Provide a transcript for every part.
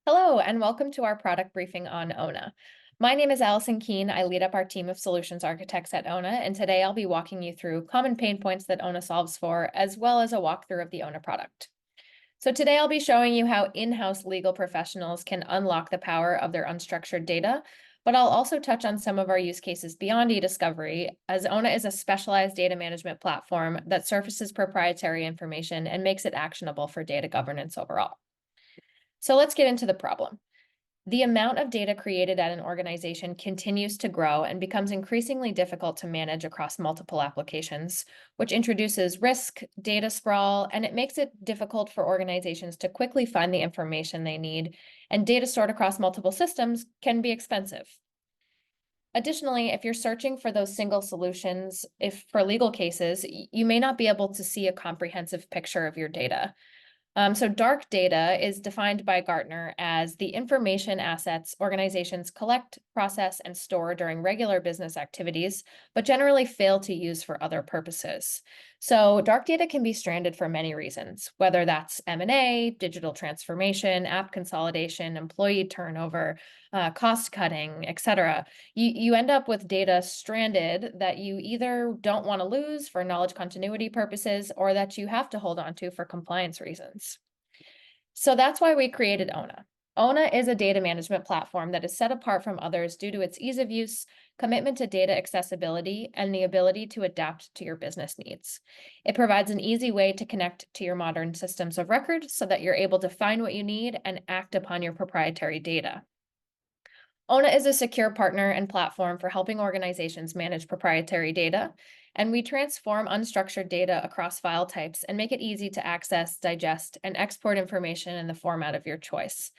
Hello, and welcome to our product briefing on Onna. My name is Allison Keane. I lead up our team of solutions architects at Onna, and today I'll be walking you through common pain points that Onna solves for, as well as a walkthrough of the Onna product. So today I'll be showing you how in-house legal professionals can unlock the power of their unstructured data, but I'll also touch on some of our use cases beyond eDiscovery, as Onna is a specialized data management platform that surfaces proprietary information and makes it actionable for data governance overall. So let's get into the problem. The amount of data created at an organization continues to grow and becomes increasingly difficult to manage across multiple applications, which introduces risk, data sprawl, and it makes it difficult for organizations to quickly find the information they need, and data stored across multiple systems can be expensive. Additionally, if you're searching for those single solutions, if for legal cases, you may not be able to see a comprehensive picture of your data. So dark data is defined by Gartner as the information assets organizations collect, process, and store during regular business activities, but generally fail to use for other purposes. So dark data can be stranded for many reasons, whether that's M&A, digital transformation, app consolidation, employee turnover, cost cutting, etc. You end up with data stranded that you either don't want to lose for knowledge continuity purposes or that you have to hold on to for compliance reasons. So that's why we created Onna. Onna is a data management platform that is set apart from others due to its ease of use, commitment to data accessibility, and the ability to adapt to your business needs. It provides an easy way to connect to your modern systems of record so that you're able to find what you need and act upon your proprietary data. Onna is a secure partner and platform for helping organizations manage proprietary data, and we transform unstructured data across file types and make it easy to access, digest, and export information in the format of your choice.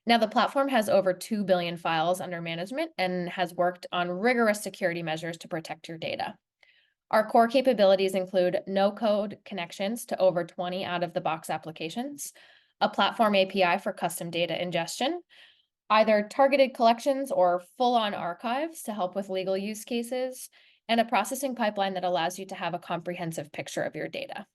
Now, the platform has over 2 billion files under management and has worked on rigorous security measures to protect your data. Our core capabilities include no-code connections to over 20 out-of-the-box applications, a platform API for custom data ingestion, either targeted collections or full-on archives to help with legal use cases, and a processing pipeline that allows you to have a comprehensive picture of your data.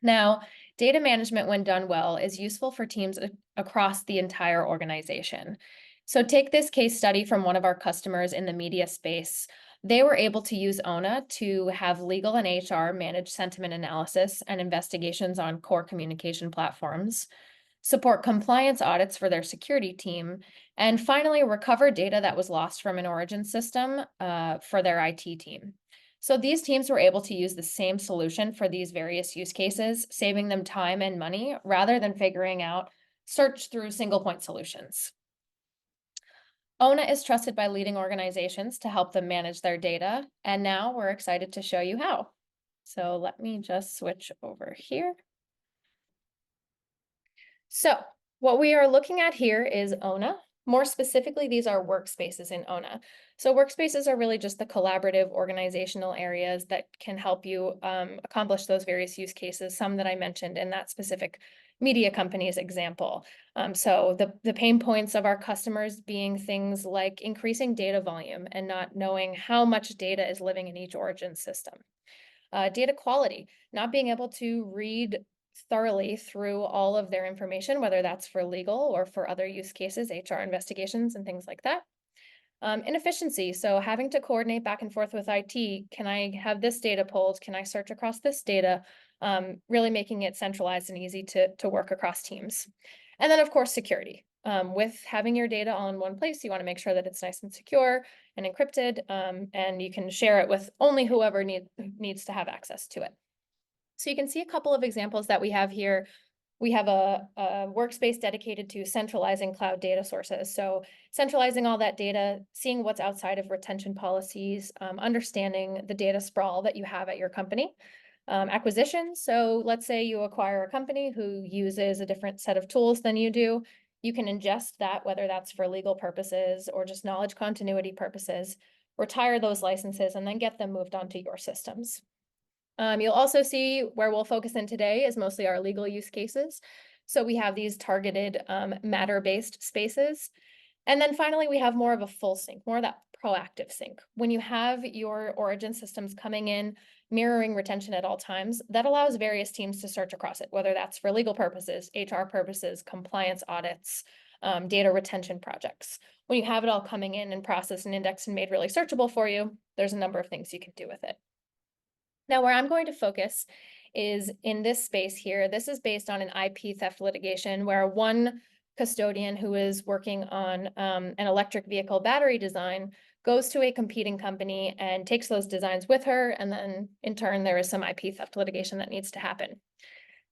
Now, data management, when done well, is useful for teams across the entire organization. So take this case study from one of our customers in the media space. They were able to use Onna to have legal and HR manage sentiment analysis and investigations on core communication platforms, support compliance audits for their security team, and finally recover data that was lost from an origin system for their IT team. So these teams were able to use the same solution for these various use cases, saving them time and money rather than figuring out search through single point solutions. Onna is trusted by leading organizations to help them manage their data, and now we're excited to show you how. So let me just switch over here. So what we are looking at here is Onna. More specifically, these are workspaces in Onna. So workspaces are really just the collaborative organizational areas that can help you accomplish those various use cases, some that I mentioned in that specific media company's example. So the pain points of our customers being things like increasing data volume and not knowing how much data is living in each origin system. Data quality, not being able to read thoroughly through all of their information, whether that's for legal or for other use cases, HR investigations and things like that. Inefficiency, so having to coordinate back and forth with IT. Can I have this data pulled? Can I search across this data? Really making it centralized and easy to work across teams. And then, of course, security. With having your data all in one place, you want to make sure that it's nice and secure and encrypted, and you can share it with only whoever needs to have access to it. So you can see a couple of examples that we have here. We have a workspace dedicated to centralizing cloud data sources. So centralizing all that data, seeing what's outside of retention policies, understanding the data sprawl that you have at your company. Acquisition, so let's say you acquire a company who uses a different set of tools than you do. You can ingest that, whether that's for legal purposes or just knowledge continuity purposes, retire those licenses, and then get them moved onto your systems. You'll also see where we'll focus in today is mostly our legal use cases. So we have these targeted matter-based spaces. And then finally, we have more of a full sync, more of that proactive sync. When you have your origin systems coming in, mirroring retention at all times, that allows various teams to search across it, whether that's for legal purposes, HR purposes, compliance audits, data retention projects. When you have it all coming in and processed and indexed and made really searchable for you, there's a number of things you can do with it. Now, where I'm going to focus is in this space here. This is based on an IP theft litigation where one custodian who is working on an electric vehicle battery design goes to a competing company and takes those designs with her. And then in turn, there is some IP theft litigation that needs to happen.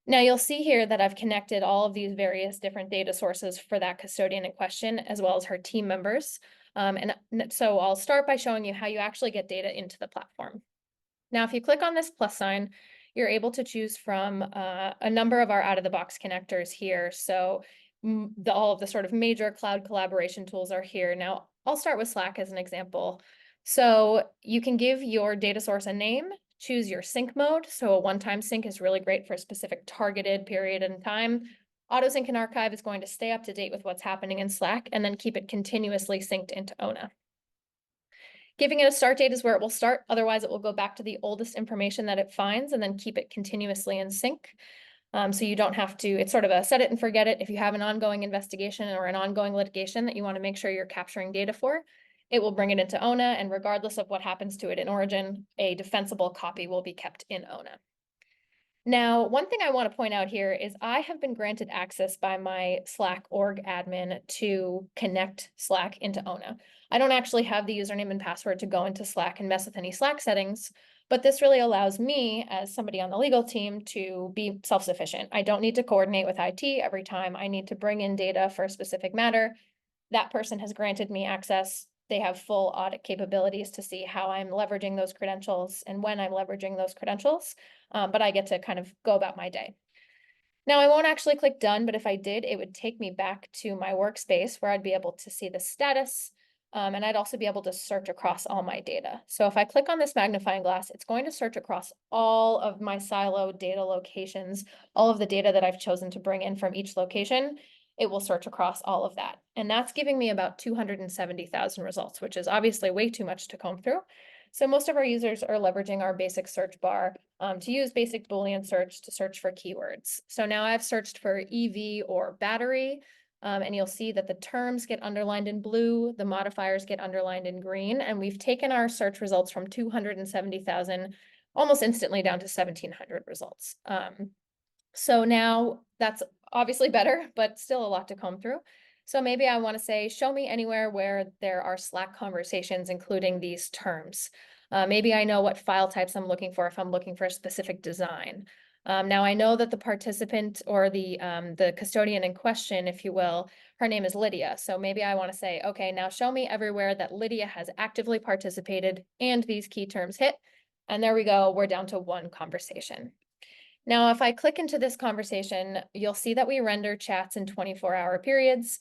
Now you'll see here that I've connected all of these various different data sources for that custodian in question, as well as her team members. And so I'll start by showing you how you actually get data into the platform. Now, if you click on this plus sign, you're able to choose from a number of our out-of-the-box connectors here. So all of the sort of major cloud collaboration tools are here. Now, I'll start with Slack as an example. So you can give your data source a name, choose your sync mode. So a one-time sync is really great for a specific targeted period in time. Auto-sync and archive is going to stay up to date with what's happening in Slack and then keep it continuously synced into Onna. Giving it a start date is where it will start. Otherwise, it will go back to the oldest information that it finds and then keep it continuously in sync. So you don't have to, it's sort of a set it and forget it. If you have an ongoing investigation or an ongoing litigation that you want to make sure you're capturing data for, it will bring it into Onna, and regardless of what happens to it in origin, a defensible copy will be kept in Onna. Now, one thing I want to point out here is I have been granted access by my Slack org admin to connect Slack into Onna. I don't actually have the username and password to go into Slack and mess with any Slack settings, but this really allows me as somebody on the legal team to be self-sufficient. I don't need to coordinate with IT every time I need to bring in data for a specific matter. That person has granted me access. They have full audit capabilities to see how I'm leveraging those credentials and when I'm leveraging those credentials, but I get to kind of go about my day. Now, I won't actually click done, but if I did, it would take me back to my workspace where I'd be able to see the status, and I'd also be able to search across all my data. So if I click on this magnifying glass, it's going to search across all of my siloed data locations, all of the data that I've chosen to bring in from each location. It will search across all of that. And that's giving me about 270,000 results, which is obviously way too much to comb through. So most of our users are leveraging our basic search bar to use basic Boolean search to search for keywords. So now I've searched for EV or battery, and you'll see that the terms get underlined in blue, the modifiers get underlined in green, and we've taken our search results from 270,000 almost instantly down to 1,700 results. So now that's obviously better, but still a lot to comb through. So maybe I want to say, show me anywhere where there are Slack conversations, including these terms. Maybe I know what file types I'm looking for if I'm looking for a specific design. Now I know that the participant or the custodian in question, if you will, her name is Lydia. So maybe I want to say, okay, now show me everywhere that Lydia has actively participated and these key terms hit. And there we go, we're down to one conversation. Now, if I click into this conversation, you'll see that we render chats in 24-hour periods.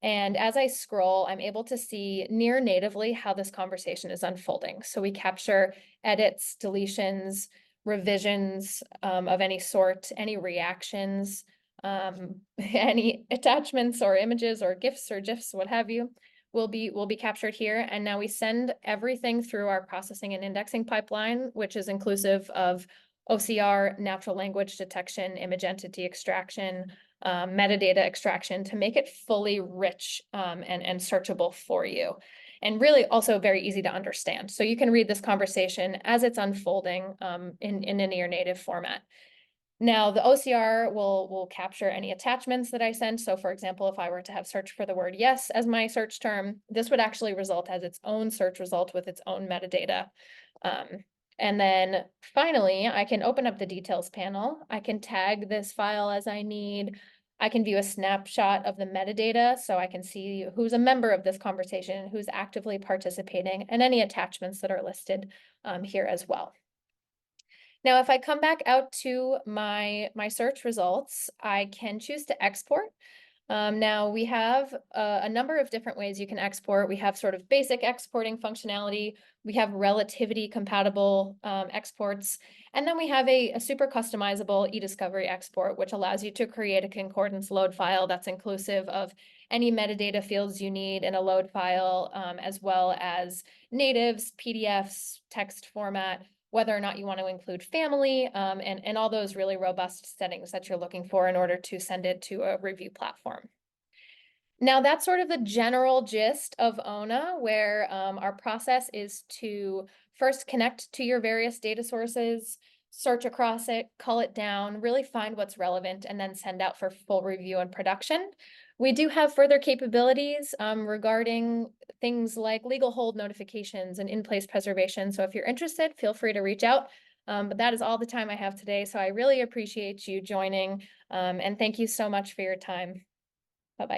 And as I scroll, I'm able to see near natively how this conversation is unfolding. So we capture edits, deletions, revisions of any sort, any reactions, any attachments or images or GIFs or GIFs, what have you, will be captured here. And now we send everything through our processing and indexing pipeline, which is inclusive of OCR, natural language detection, image entity extraction, metadata extraction to make it fully rich and searchable for you. And really also very easy to understand. So you can read this conversation as it's unfolding in a near native format. Now, the OCR will capture any attachments that I send. So for example, if I were to have search for the word yes as my search term, this would actually result as its own search result with its own metadata. And then finally, I can open up the details panel. I can tag this file as I need. I can view a snapshot of the metadata so I can see who's a member of this conversation, who's actively participating, and any attachments that are listed here as well. Now, if I come back out to my search results, I can choose to export. Now we have a number of different ways you can export. We have sort of basic exporting functionality. We have relativity compatible exports. And then we have a super customizable eDiscovery export, which allows you to create a concordance load file that's inclusive of any metadata fields you need in a load file, as well as natives, PDFs, text format, whether or not you want to include family, and all those really robust settings that you're looking for in order to send it to a review platform. Now, that's sort of the general gist of Onna, where our process is to first connect to your various data sources, search across it, cull it down, really find what's relevant, and then send out for full review and production. We do have further capabilities regarding things like legal hold notifications and in-place preservation. So if you're interested, feel free to reach out. But that is all the time I have today. So I really appreciate you joining, and thank you so much for your time. Bye-bye.